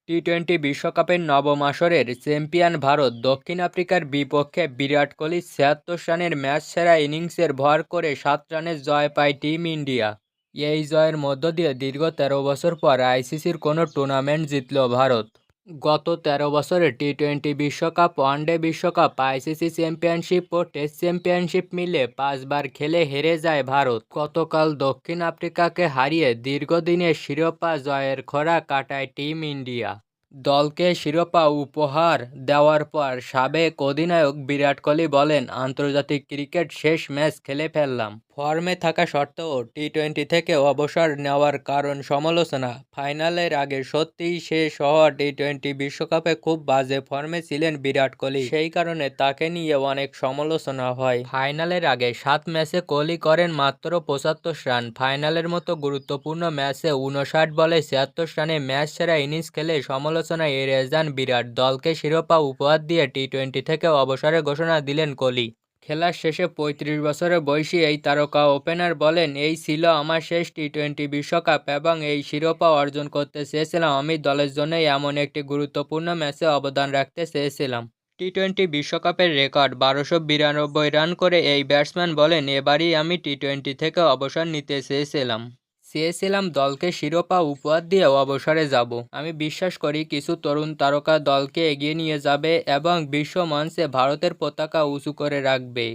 T twenty বিশ্বকাপের নবম আসরের চ্যাম্পিয়ন ভারত দক্ষিণ আফ্রিকার বিপক্ষে বিরাট কোহলির ৭৬ রানের ম্যাচ সেরা ইনিংসের ভর করে ৭ রানের জয় পায় টিম ইন্ডিয়া। এই জয়ের মধ্য দিয়ে দীর্ঘ ১৩ বছর পর আইসিসির কোনো টুর্নামেন্ট জিতল ভারত। গত ১৩ বছরে টি-টোয়েন্টি বিশ্বকাপ, ওয়ানডে বিশ্বকাপ, আইসিসি চ্যাম্পিয়নশিপ ও টেস্ট চ্যাম্পিয়নশিপ মিলে ৫ বার খেলে হেরে যায় ভারত। গতকাল দক্ষিণ আফ্রিকাকে হারিয়ে দীর্ঘদিনের শিরোপা জয়ের খরা কাটায় টিম ইন্ডিয়া। দলকে শিরোপা উপহার দেওয়ার পর সাবেক অধিনায়ক বিরাট কোহলি বলেন, আন্তর্জাতিক ক্রিকেট শেষ ম্যাচ খেলে ফেললাম। ফর্মে থাকা সত্ত্বেও টি-টোয়েন্টি থেকে অবসর নেওয়ার কারণ সমালোচনা। ফাইনালের আগে সত্যিই শেষ হওয়া টি-টোয়েন্টি বিশ্বকাপে খুব বাজে ফর্মে ছিলেন বিরাট কোহলি, সেই কারণে তাকে নিয়ে অনেক সমালোচনা হয়। ফাইনালের আগে ৭ ম্যাচে কোহলি করেন মাত্র ৭৫ রান। ফাইনালের মতো গুরুত্বপূর্ণ ম্যাচে ৫৯ বলে ৭৬ রানে ম্যাচ সেরা ইনিংস খেলে সমালোচনায় এড়িয়ে যান বিরাট। দলকে শিরোপা উপহার দিয়ে টি-টোয়েন্টি থেকে অবসরের ঘোষণা দিলেন কোহলি। খেলার শেষে ৩৫ বছরের বয়সী এই তারকা ওপেনার বলেন, এই ছিল আমার শেষ টি-টোয়েন্টি বিশ্বকাপ এবং এই শিরোপা অর্জন করতে চেয়েছিলাম। আমি দলের জন্যই এমন একটি গুরুত্বপূর্ণ ম্যাচে অবদান রাখতে চেয়েছিলাম। টি-টোয়েন্টি বিশ্বকাপের রেকর্ড ১২৯২ রান করে এই ব্যাটসম্যান বলেন, এবারই আমি টি-টোয়েন্টি থেকে অবসর নিতে চেয়েছিলাম দলকে শিরোপা উপহার দিয়ে অবসরে যাব। আমি বিশ্বাস করি কিছু তরুণ তারকা দলকে এগিয়ে নিয়ে যাবে এবং বিশ্ব মঞ্চে ভারতের পতাকা উঁচু করে রাখবে।